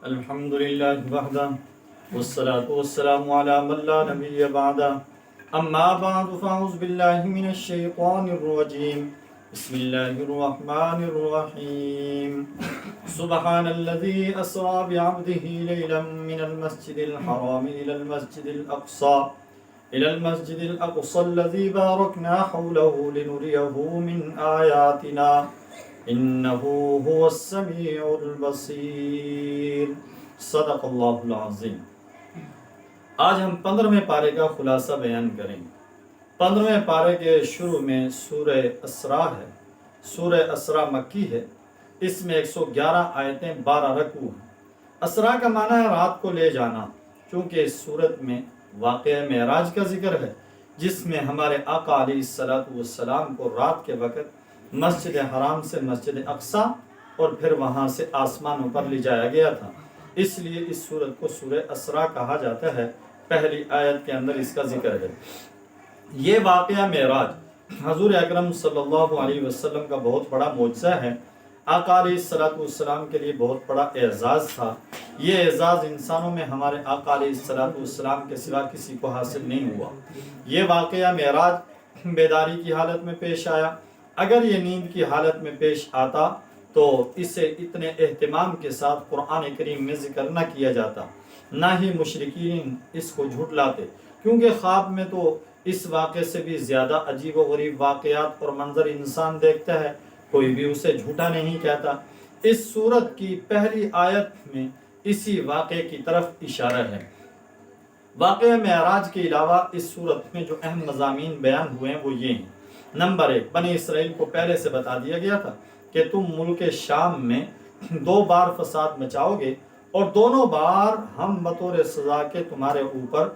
الحمد للہ وحدہ والصلاة والسلام علی من لا نبی بعدہ اما بعد فاعوذ باللہ من الشیطان الرجیم بسم اللہ الرحمن الرحیم سبحان الذی اسرا بعبده لیلا من المسجد الحرام إلى المسجد الأقصى الذي باركنا حوله لنريه من آياتنا إنه هو السميع البصير صدق اللہ العظیم۔ آج ہم 15ویں پارے کا خلاصہ بیان کریں گے۔ 15ویں پارے کے شروع میں سورہ اسراء ہے۔ سورہ اسراء مکی ہے۔ اس میں 111 آیتیں 12 رکوع ہیں۔ اسراء کا معنی ہے رات کو لے جانا، چونکہ اس صورت میں واقعہ معراج کا ذکر ہے، جس میں ہمارے آقا علیہ السلام کو رات کے وقت مسجد حرام سے مسجد اقصی اور پھر وہاں سے آسمانوں پر لے جایا گیا تھا۔ اس لیے اس سورت کو سورہ اسراء کہا جاتا ہے۔ پہلی آیت کے اندر اس کا ذکر ہے۔ یہ واقعہ معراج حضور اکرم صلی اللہ علیہ وسلم کا بہت بڑا معجزہ ہے۔ آقا علیہ السلام کے لیے بہت بڑا اعزاز تھا۔ یہ اعزاز انسانوں میں ہمارے آقا علیہ السلام کے سوا کسی کو حاصل نہیں ہوا۔ یہ واقعہ معراج بیداری کی حالت میں پیش آیا۔ اگر یہ نیند کی حالت میں پیش آتا تو اسے اتنے اہتمام کے ساتھ قرآن کریم میں ذکر نہ کیا جاتا، نہ ہی مشرکین اس کو جھٹلاتے، کیونکہ خواب میں تو اس واقعے سے بھی زیادہ عجیب و غریب واقعات اور منظر انسان دیکھتا ہے، کوئی بھی اسے جھوٹا نہیں کہتا۔ اس سورت کی پہلی آیت میں اسی واقعے کی طرف اشارہ ہے۔ واقعہ معراج کے علاوہ اس سورت میں جو اہم مضامین بیان ہوئے ہیں وہ یہ ہیں۔ نمبر 1، بنی اسرائیل کو پہلے سے بتا دیا گیا تھا کہ تم ملک شام میں 2 بار فساد مچاؤ گے اور دونوں بار ہم بطور سزا کے تمہارے اوپر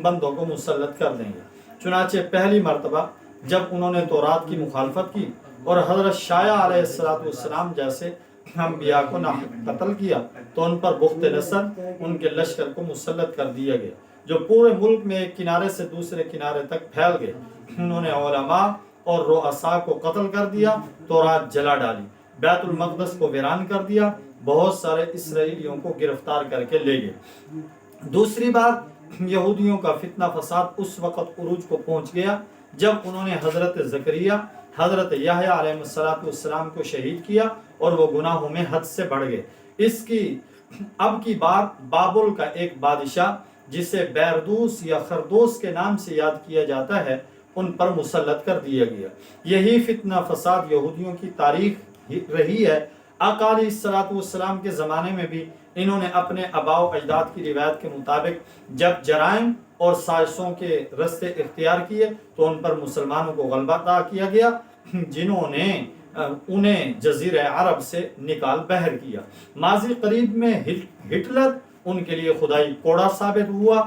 بندوں کو مسلط کر دیں گے۔ چنانچہ پہلی مرتبہ جب انہوں نے تورات کی مخالفت کی اور حضرت شایع علیہ السلام جیسے انبیاء کو ناحق قتل کیا تو ان پر بخت نصر ان کے لشکر کو مسلط کر دیا گیا، جو پورے ملک میں ایک کنارے سے دوسرے کنارے تک پھیل گئے۔ انہوں نے علماء اور رؤساء کو قتل کر دیا، تورات جلا ڈالی، بیت المقدس کو ویران کر دیا، بہت سارے اسرائیلیوں کو گرفتار کر کے لے گئے۔ دوسری بات، یہودیوں کا فتنہ فساد اس وقت عروج کو پہنچ گیا جب انہوں نے حضرت زکریا، حضرت یحییٰ علیہ السلام کو شہید کیا اور وہ گناہوں میں حد سے بڑھ گئے۔ اب کی بار بابل کا ایک بادشاہ جسے بیردوس یا خردوس کے نام سے یاد کیا جاتا ہے، ان پر مسلط کر دیا گیا۔ یہی فتنہ فساد یہودیوں کی تاریخ رہی ہے۔ آقا علیہ السلام کے زمانے میں بھی انہوں نے اپنے آباء و اجداد کی روایت کے مطابق جب جرائم اور سازشوں کے رستے اختیار کیے تو ان پر مسلمانوں کو غلبہ عطا کیا گیا، جنہوں نے انہیں جزیرہ عرب سے نکال بحر کیا۔ ماضی قریب میں ہٹلر ان کے لیے خدائی کوڑا ثابت ہوا،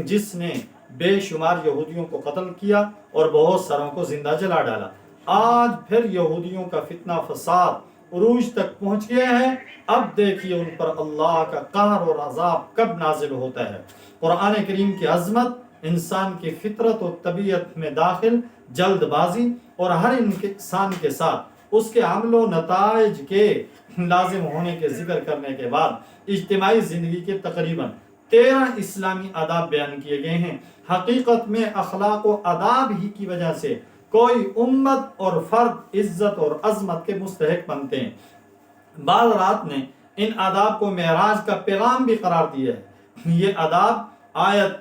جس نے بے شمار یہودیوں کو قتل کیا اور بہت ساروں کو زندہ جلا ڈالا۔ آج پھر یہودیوں کا فتنہ فساد عروج تک پہنچ گیا ہے۔ اب دیکھیے ان پر اللہ کا قہر اور عذاب کب نازل ہوتا ہے۔ قرآن کریم کی عظمت انسان کی فطرت و طبیعت میں داخل جلد بازی اور ہر انسان کے ساتھ اس کے عمل و نتائج کے لازم ہونے کے ذکر کرنے کے بعد اجتماعی زندگی کے تقریباً 13 اسلامی آداب بیان کیے گئے ہیں۔ حقیقت میں اخلاق و آداب ہی کی وجہ سے کوئی امت اور فرد عزت اور عظمت کے مستحق بنتے ہیں۔ بعض رات نے ان آداب کو معراج کا پیغام بھی قرار دیا ہے۔ یہ آداب آیت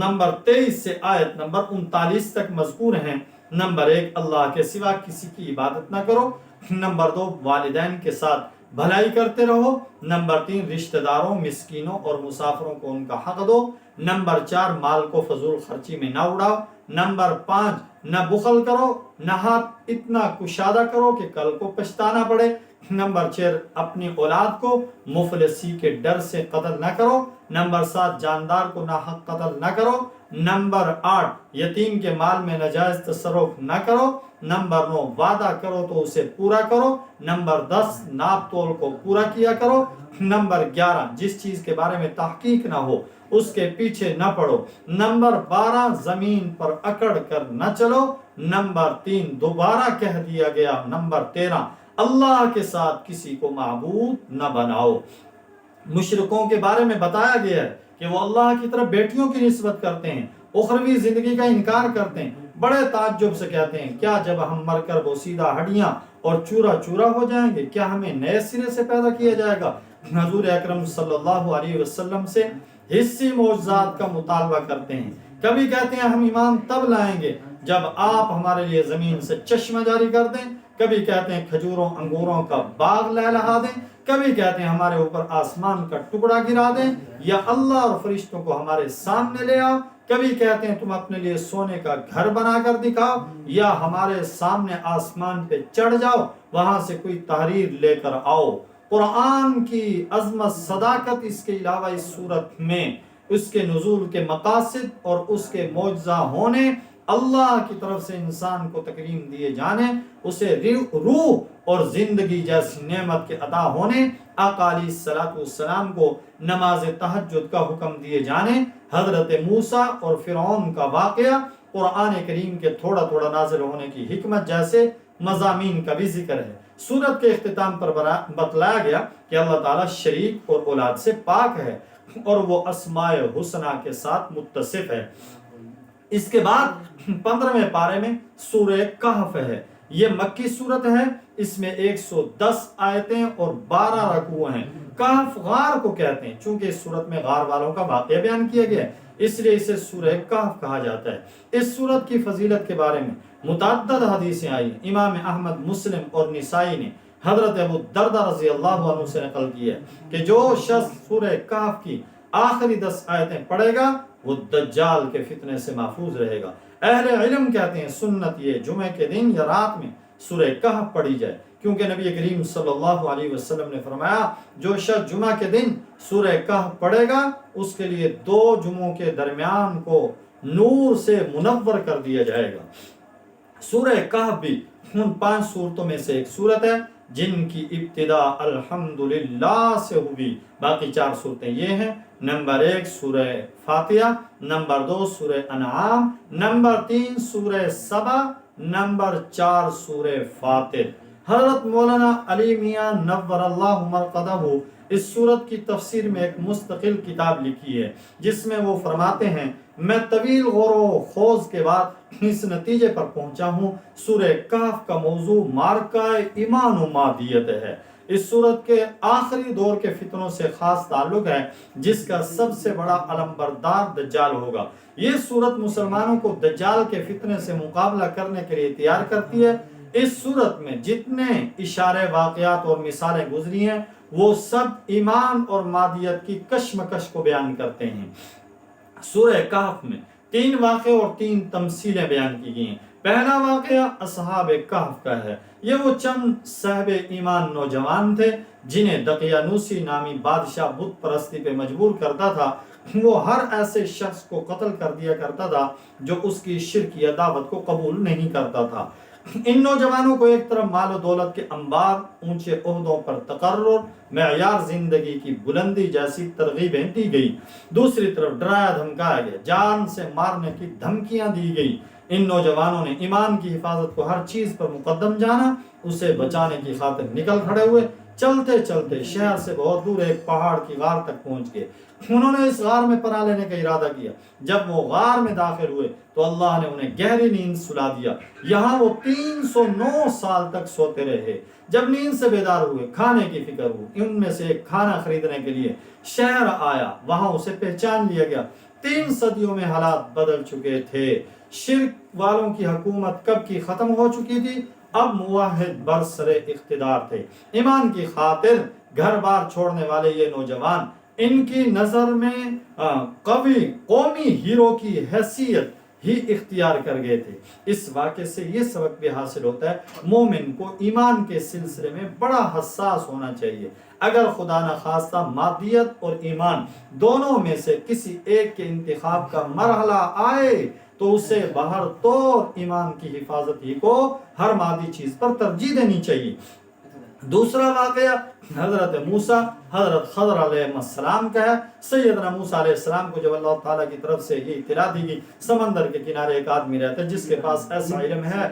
نمبر 23 سے آیت نمبر 39 تک مذکور ہیں۔ نمبر 1، اللہ کے سوا کسی کی عبادت نہ کرو۔ نمبر 2، والدین کے ساتھ بھلائی کرتے رہو۔ نمبر 3، رشتہ داروں، مسکینوں اور مسافروں کو ان کا حق دو۔ نمبر 4، مال کو فضول خرچی میں نہ اڑاؤ۔ نمبر 5، نہ بخل کرو، نہ ہاتھ اتنا کشادہ کرو کہ کل کو پچھتانا پڑے۔ نمبر 6، اپنی اولاد کو مفلسی کے ڈر سے قتل نہ کرو۔ نمبر 7، جاندار کو ناحق قتل نہ کرو۔ نمبر 8، یتیم کے مال میں ناجائز تصرف نہ کرو۔ نمبر 9، وعدہ کرو تو اسے پورا کرو۔ نمبر 10، ناپ تول کو پورا کیا کرو۔ نمبر 11، جس چیز کے بارے میں تحقیق نہ ہو اس کے پیچھے نہ پڑو۔ نمبر 12، زمین پر اکڑ کر نہ چلو۔ نمبر 3، دوبارہ کہہ دیا گیا۔ نمبر 13، اللہ کے ساتھ کسی کو معبود نہ بناؤ۔ مشرکوں کے بارے میں بتایا گیا ہے کہ وہ اللہ کی طرف بیٹیوں کی نسبت کرتے ہیں، اخروی زندگی کا انکار کرتے ہیں، بڑے تعجب سے کہتے ہیں کیا جب ہم مر کر بوسیدہ ہڈیاں اور چورا چورا ہو جائیں گے کیا ہمیں نئے سرے سے پیدا کیا جائے گا؟ حضور اکرم صلی اللہ علیہ وسلم سے حسی معجزات کا مطالبہ کرتے ہیں، کبھی کہتے ہیں ہم ایمان تب لائیں گے جب آپ ہمارے لیے زمین سے چشمہ جاری کر دیں، کبھی کہتے ہیں کھجوروں انگوروں کا باغ لہلہا دیں، کبھی کہتے ہیں ہمارے اوپر آسمان کا ٹکڑا گرا دیں یا اللہ اور فرشتوں کو ہمارے سامنے لے آؤ، کبھی کہتے ہیں تم اپنے لیے سونے کا گھر بنا کر دکھاؤ یا ہمارے سامنے آسمان پہ چڑھ جاؤ، وہاں سے کوئی تحریر لے کر آؤ۔ قرآن کی عظمت صداقت، اس کے علاوہ اس صورت میں اس کے نزول کے مقاصد اور اس کے معجزہ ہونے، اللہ کی طرف سے انسان کو تکریم دیے جانے، اسے روح اور زندگی جیسی نعمت کے عطا ہونے، آقا علیہ السلام کو نماز تہجد کا حکم دیے جانے، حضرت موسیٰ اور فرعون کا واقعہ، قرآن کریم کے تھوڑا تھوڑا نازل ہونے کی حکمت جیسے مضامین کا بھی ذکر ہے۔ سورت کے اختتام پر بتلایا گیا کہ اللہ تعالیٰ شریک اور اولاد سے پاک ہے اور وہ اسماء حسنہ کے ساتھ متصف ہے۔ اس کے بعد 15ویں پارے میں سورہ کہف ہے، یہ مکی سورت ہے، اس میں 110 آیتیں اور 12 رکوع ہیں۔ کہف غار کو کہتے ہیں، چونکہ اس سورت میں غار والوں کا واقعہ بیان کیا گیا ہے اس لیے اسے سورہ کہف کہا جاتا ہے۔ اس سورت کی فضیلت کے بارے میں متعدد حدیثیں آئی، امام احمد، مسلم اور نسائی نے حضرت ابو الدرداء رضی اللہ عنہ سے نقل کی ہے کہ جو شخص سورہ کہف کی آخری 10 آیتیں پڑھے گا وہ دجال کے فتنے سے محفوظ رہے گا۔ اہل علم کہتے ہیں سنت یہ جمعہ کے دن یا رات میں سورہ کہف پڑھی جائے، کیونکہ نبی کریم صلی اللہ علیہ وسلم نے فرمایا جو شخص جمعہ کے دن سورہ کہف پڑھے گا اس کے لیے 2 جمعوں کے درمیان کو نور سے منور کر دیا جائے گا۔ سورہ کہف بھی ان 5 سورتوں میں سے ایک سورت ہے جن کی ابتدا الحمدللہ سے ہوئی۔ باقی 4 سورتیں یہ ہیں، نمبر 1 سورہ فاتحہ، نمبر 2 سورہ انعام، نمبر 3 سورہ سبا، نمبر 4 سورہ فاطر۔ حضرت مولانا علی میاں نور اللہ مرقدہ اس سورت کی تفسیر میں ایک مستقل کتاب لکھی ہے جس میں وہ فرماتے ہیں میں طویل غور و خوض کے بعد اس نتیجے پر پہنچا ہوں سورہ کہف کا موضوع مارکہ ایمان و مادیت ہے۔ اس سورت کے آخری دور کے فتنوں سے خاص تعلق ہے جس کا سب سے بڑا علمبردار دجال ہوگا۔ یہ سورت مسلمانوں کو دجال کے فتنے سے مقابلہ کرنے کے لیے تیار کرتی ہے۔ اس سورت میں جتنے اشارے، واقعات اور مثالیں گزری ہیں وہ سب ایمان اور مادیت کی کشمکش کو بیان کرتے ہیں۔ سورہ کہف میں 3 واقعے اور 3 تمثیلیں بیان کی گئی ہیں۔ پہلا واقعہ اصحاب کہف کا ہے۔ یہ وہ چند صاحب ایمان نوجوان تھے جنہیں دقیانوسی نامی بادشاہ بت پرستی پہ مجبور کرتا تھا۔ وہ ہر ایسے شخص کو قتل کر دیا کرتا تھا جو اس کی شرکیہ دعوت کو قبول نہیں کرتا تھا۔ ان نوجوانوں کو ایک طرف مال و دولت کے انبار، اونچے عہدوں پر تقرر، معیار زندگی کی بلندی جیسی ترغیبیں دی گئی، دوسری طرف ڈرایا دھمکایا گیا، جان سے مارنے کی دھمکیاں دی گئی۔ ان نوجوانوں نے ایمان کی حفاظت کو ہر چیز پر مقدم جانا، اسے بچانے کی خاطر نکل کھڑے ہوئے۔ چلتے چلتے شہر سے بہت دور ایک پہاڑ کی غار تک پہنچ گئے۔ انہوں نے اس غار میں پناہ لینے کا ارادہ کیا۔ جب وہ غار میں داخل ہوئے تو اللہ نے انہیں گہری نیند سلا دیا۔ یہاں وہ 309 سال تک سوتے رہے۔ جب نیند سے بیدار ہوئے، کھانے کی فکر ہوئی، ان میں سے ایک کھانا خریدنے کے لیے شہر آیا، وہاں اسے پہچان لیا گیا۔ 3 صدیوں میں حالات بدل چکے تھے۔ شرک والوں کی حکومت کب کی ختم ہو چکی تھی، اب موحد برسر اقتدار تھے۔ ایمان کی خاطر گھر بار چھوڑنے والے یہ نوجوان ان کی نظر میں قومی ہیرو کی حیثیت ہی اختیار کر گئے تھے۔ اس واقعے سے یہ سبق بھی حاصل ہوتا ہے مومن کو ایمان کے سلسلے میں بڑا حساس ہونا چاہیے۔ اگر خدا نخواستہ مادیت اور ایمان دونوں میں سے کسی ایک کے انتخاب کا مرحلہ آئے تو اسے بہر طور ایمان کی حفاظت ہی کو ہر مادی چیز پر ترجیح دینی چاہیے۔ دوسرا واقعہ حضرت موسیٰ حضرت خضر علیہ السلام کا ہے۔ سیدنا موسیٰ علیہ السلام کو جب اللہ تعالیٰ کی طرف سے یہ اطلاع دی گئی، سمندر کے کنارے ایک آدمی رہتا ہے جس کے پاس ایسا علم ہے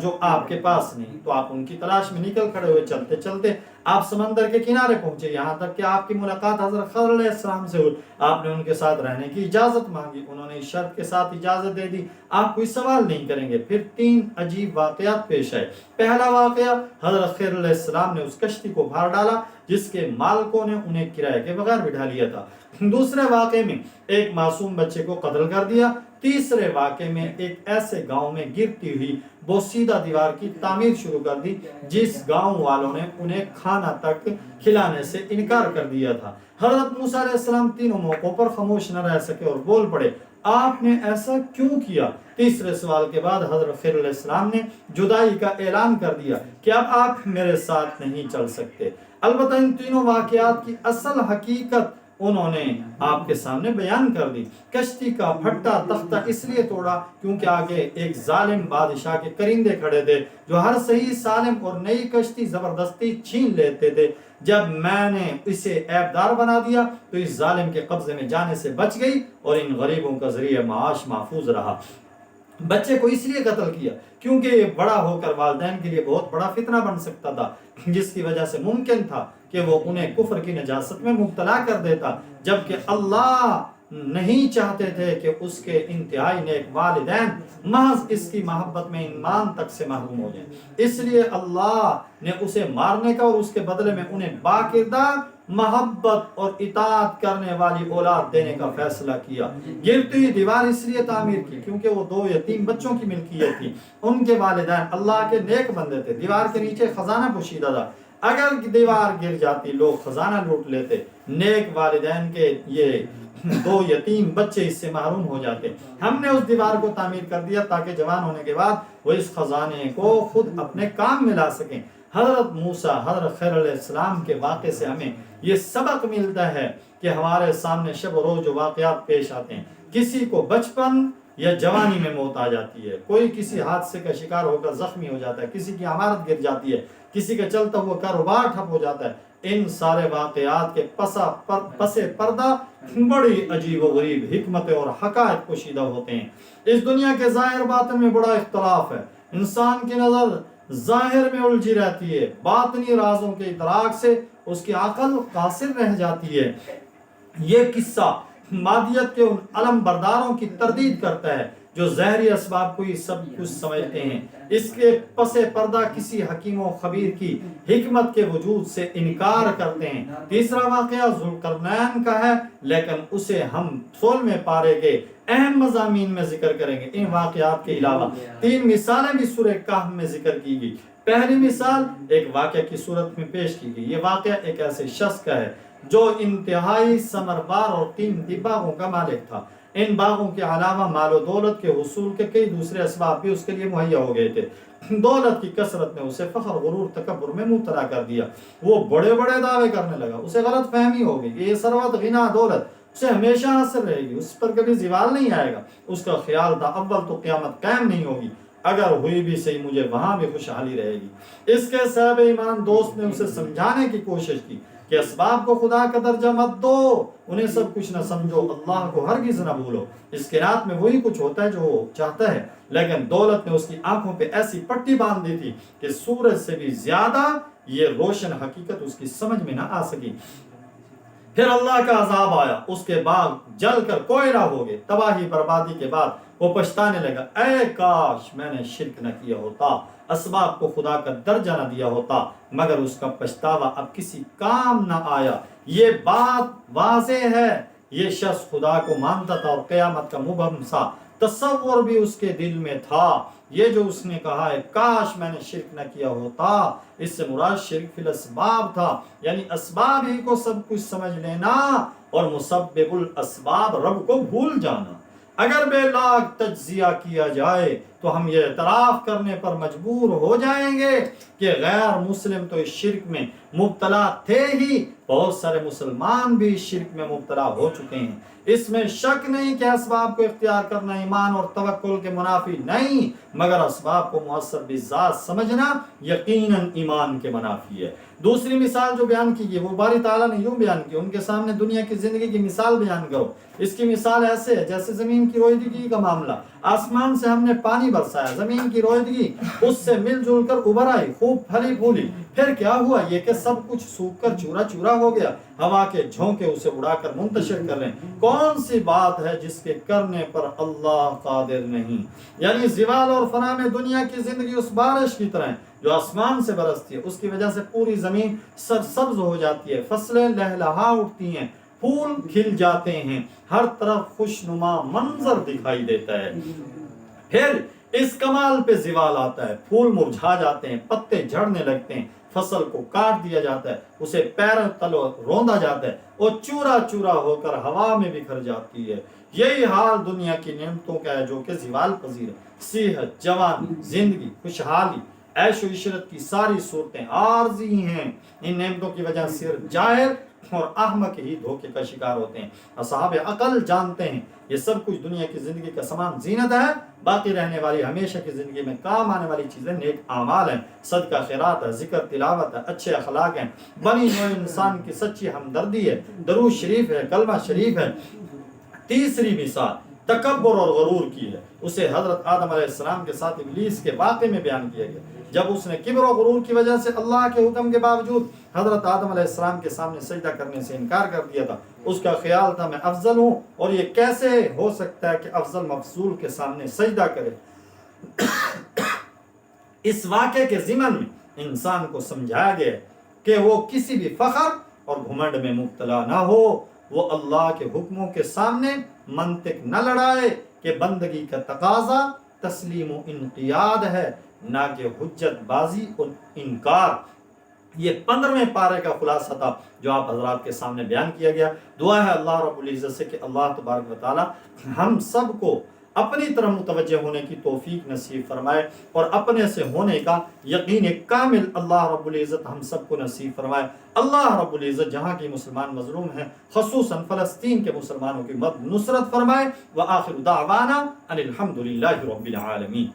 جو آپ کے پاس نہیں، تو آپ ان کی تلاش میں نکل کھڑے ہوئے، چلتے چلتے آپ سمندر کے کنارے پہنچے، یہاں تک کہ آپ کی ملاقات حضرت خضر علیہ السلام سے ہوئی۔ آپ نے ان کے ساتھ رہنے کی اجازت مانگی، انہوں نے شرط کے ساتھ اجازت دے دی، آپ کوئی سوال نہیں کریں گے۔ پھر 3 عجیب واقعات پیش آئے۔ پہلا واقعہ، حضرت خضر علیہ السلام نے اس کشتی کو بھار ڈالا جس کے مالکوں نے انہیں کرائے کے بغیر بٹھا لیا تھا۔ دوسرے واقعے میں ایک معصوم بچے کو قتل کر دیا۔ تیسرے واقعے میں ایک ایسے گاؤں میں گرتی ہوئی بوسیدہ دیوار کی تعمیر شروع کر دی جس گاؤں والوں نے انہیں کھانا تک کھلانے سے انکار کر دیا تھا۔ حضرت موسیٰ علیہ السلام تینوں موقعوں پر خاموش نہ رہ سکے اور بول پڑے، آپ نے ایسا کیوں کیا؟ تیسرے سوال کے بعد حضرت خضر علیہ السلام نے جدائی کا اعلان کر دیا کہ اب آپ میرے ساتھ نہیں چل سکتے۔ البتہ ان تینوں واقعات کی اصل حقیقت انہوں نے آپ کے سامنے بیان کر دی۔ کشتی کا پھٹا تختہ اس لیے توڑا کیونکہ آگے ایک ظالم بادشاہ کے کرندے کھڑے تھے جو ہر صحیح سالم اور نئی کشتی زبردستی چھین لیتے تھے۔ جب میں نے اسے عیبدار بنا دیا تو اس ظالم کے قبضے میں جانے سے بچ گئی اور ان غریبوں کا ذریعہ معاش محفوظ رہا۔ بچے کو اس لیے قتل کیا کیونکہ یہ بڑا ہو کر والدین کے لیے بہت بڑا فتنہ بن سکتا تھا، جس کی وجہ سے ممکن تھا کہ وہ انہیں کفر کی نجاست میں مبتلا کر دیتا، جبکہ اللہ نہیں چاہتے تھے کہ اس کے انتہائی نیک والدین محض اس کی محبت میں ایمان تک سے محروم ہو جائیں۔ اس لیے اللہ نے اسے مارنے کا اور اس کے بدلے میں انہیں باقاعدہ محبت اور اطاعت کرنے والی اولاد دینے کا فیصلہ کیا۔ گرتی ہوئی دیوار اس لیے تعمیر کی کیونکہ وہ 2 یتیم بچوں کی ملکیت تھی۔ ان کے والدین اللہ کے نیک بندے تھے۔ دیوار کے نیچے خزانہ پوشیدہ تھا، اگر دیوار گر جاتی لوگ خزانہ لوٹ لیتے۔ نیک والدین کے یہ 2 یتیم بچے اس سے محروم ہو جاتے۔ ہم نے اس دیوار کو تعمیر کر دیا تاکہ جوان ہونے کے بعد وہ اس خزانے کو خود اپنے کام میں لا سکیں۔ حضرت موسیٰ حضرت خضر علیہ السلام کے واقعے سے ہمیں یہ سبق ملتا ہے کہ ہمارے سامنے شب و روز جو واقعات پیش آتے ہیں، کسی کو بچپن یا جوانی میں موت آ جاتی ہے، کوئی کسی حادثے کا شکار ہو کر زخمی ہو جاتا ہے، کسی کی عمارت گر جاتی ہے، کسی کا چلتا ہوا کاروبار ٹھپ ہو جاتا ہے۔ ان سارے واقعات کے پس پردہ بڑی عجیب و غریب حکمتیں اور حقائق پوشیدہ ہوتے ہیں۔ اس دنیا کے ظاہر باطن میں بڑا اختلاف ہے، انسان کی نظر ظاہر میں الجھی رہتی ہے، باطنی رازوں کے ادراک سے اس کی عقل قاصر رہ جاتی ہے۔ یہ قصہ مادیت کے ان علم برداروں کی تردید کرتا ہے جو ظاہری اسباب کو ہی سب کچھ سمجھتے ہیں۔ اس کے پس پردہ کسی حکیم و خبیر کی حکمت کے وجود سے انکار کرتے ہیں۔ تیسرا واقعہ ذوالقرنین کا ہے، لیکن اسے ہم 16ویں پارے کے اہم مضامین میں ذکر کریں گے۔ ان واقعات کے علاوہ 3 مثالیں بھی سورہ کہف میں ذکر کی گئی۔ پہلی مثال ایک واقعہ کی صورت میں پیش کی گئی۔ یہ واقعہ ایک ایسے شخص کا ہے جو انتہائی ثمربار اور قیمتی باغوں کا مالک تھا۔ ان باغوں کے علاوہ مال و دولت کے حصول کے کئی دوسرے اسباب بھی اس کے لیے مہیا ہو گئے تھے۔ دولت کی کثرت نے اسے فخر غرور تکبر میں مبتلا کر دیا۔ وہ بڑے بڑے دعوے کرنے لگا، اسے غلط فہمی ہو گئی کہ یہ ثروت غنا دولت اسے ہمیشہ حاصل رہے گی، اس پر کبھی زوال نہیں آئے گا۔ اس کا خیال تھا اول تو قیامت قائم نہیں ہوگی، اگر ہوئی بھی صحیح مجھے وہاں بھی خوشحالی رہے گی۔ اس کے صاحب ایمان دوست نے اسے سمجھانے کی کوشش کی کہ اسباب کو خدا کا درجہ مت دو، انہیں سب کچھ نہ سمجھو، اللہ کو ہرگز نہ بھولو۔ اس کائنات میں وہی کچھ ہوتا ہے جو وہ چاہتا ہے، لیکن دولت نے اس کی آنکھوں پہ ایسی پٹی باندھ دی تھی کہ سورج سے بھی زیادہ یہ روشن حقیقت اس کی سمجھ میں نہ آ سکی۔ پھر اللہ کا عذاب آیا، اس کے باغ جل کر کوئلہ ہو گئے۔ تباہی بربادی کے بعد وہ پچھتانے لگا، اے کاش میں نے شرک نہ کیا ہوتا، اسباب کو خدا کا درجہ نہ دیا ہوتا، مگر اس کا پچھتاوا اب کسی کام نہ آیا۔ یہ بات واضح ہے، یہ شخص خدا کو مانتا تھا اور قیامت کا مبہم سا تصور بھی اس کے دل میں تھا۔ یہ جو اس نے کہا ہے کاش میں نے شرک نہ کیا ہوتا، اس سے مراد شرک فی الاسباب تھا، یعنی اسباب ہی کو سب کچھ سمجھ لینا اور مسبب الاسباب رب کو بھول جانا۔ اگر بے لاگ تجزیہ کیا جائے تو ہم یہ اعتراف کرنے پر مجبور ہو جائیں گے کہ غیر مسلم تو اس شرک میں مبتلا تھے ہی، بہت سارے مسلمان بھی شرک میں مبتلا ہو چکے ہیں۔ اس میں شک نہیں کہ اسباب کو اختیار کرنا ایمان اور توکل کے منافی نہیں، مگر اسباب کو مؤثر بالذات سمجھنا یقیناً ایمان کے منافی ہے۔ دوسری مثال جو بیان کی گئی وہ باری تعالیٰ نے یوں بیان کی، ان کے سامنے دنیا کی زندگی کی مثال بیان کرو۔ اس کی مثال ایسے ہے جیسے زمین کی رویدگی کا معاملہ، آسمان سے ہم نے پانی برسایا، زمین کی رویدگی اس سے مل جل کر ابھر آئی، خوب پھلی پھولی، پھر کیا ہوا یہ کہ سب کچھ سوکھ کر چورا چورا ہو گیا، ہوا کے جھونکے اسے اڑا کر منتشر کر رہے ہیں۔ کون سی بات ہے جس کے کرنے پر اللہ قادر نہیں؟ یعنی زوال اور فنا میں دنیا کی زندگی اس بارش کی طرح ہے جو آسمان سے برستی ہے، اس کی وجہ سے پوری زمین سرسبز ہو جاتی ہے، فصلیں لہلہا اٹھتی ہیں، پھول کھل جاتے ہیں، ہر طرف خوشنما منظر دکھائی دیتا ہے۔ پھر اس کمال پہ زوال آتا ہے، پھول مرجھا جاتے ہیں، پتے جھڑنے لگتے ہیں، فصل کو کاٹ دیا جاتا ہے، اسے پیروں تلو روندا جاتا ہے، اور چورا چورا ہو کر ہوا میں بکھر جاتی ہے۔ یہی حال دنیا کی نعمتوں کا ہے جو کہ زوال پذیر ہے۔ صحت، جوان، زندگی، خوشحالی، عیش و عشرت کی ساری صورتیں عارضی ہیں۔ ان نعمتوں کی وجہ صرف جاہل اور احمق ہی دھوکے کا شکار ہوتے ہیں۔ اصحاب عقل جانتے ہیں یہ سب کچھ دنیا کی زندگی کا سامان زینت ہے، باقی رہنے والی ہمیشہ کی زندگی میں کام آنے والی چیزیں نیک اعمال ہیں، صدقہ خیرات ہے، ذکر تلاوت ہے، اچھے اخلاق ہیں، بنی نوع انسان کی سچی ہمدردی ہے، درود شریف ہے، کلمہ شریف ہے۔ تیسری مثال تکبر اور غرور کی ہے، اسے حضرت آدم علیہ السلام کے ساتھ ابلیس کے واقعے میں بیان کیا گیا۔ جب اس نے کبر و غرور کی وجہ سے اللہ کے حکم کے باوجود حضرت آدم علیہ السلام کے سامنے سجدہ کرنے سے انکار کر دیا تھا، اس کا خیال تھا میں افضل ہوں، اور یہ کیسے ہو سکتا ہے کہ افضل مفضول کے سامنے سجدہ کرے۔ اس واقعے کے ضمن میں انسان کو سمجھایا گیا کہ وہ کسی بھی فخر اور گھمنڈ میں مبتلا نہ ہو، وہ اللہ کے حکموں کے سامنے منطق نہ لڑائے کہ بندگی کا تقاضا تسلیم و انقیاد ہے، نہ کہ حجت بازی اور انکار۔ یہ 15ویں پارے کا خلاصہ تھا جو آپ حضرات کے سامنے بیان کیا گیا۔ دعا ہے اللہ رب العزت سے کہ اللہ تبارک و تعالی ہم سب کو اپنی طرف متوجہ ہونے کی توفیق نصیب فرمائے، اور اپنے سے ہونے کا یقین کامل اللہ رب العزت ہم سب کو نصیب فرمائے۔ اللہ رب العزت جہاں کی مسلمان مظلوم ہیں، خصوصاً فلسطین کے مسلمانوں کی مدد نصرت فرمائے۔ وآخر دعوانا ان الحمد للہ رب العالمین۔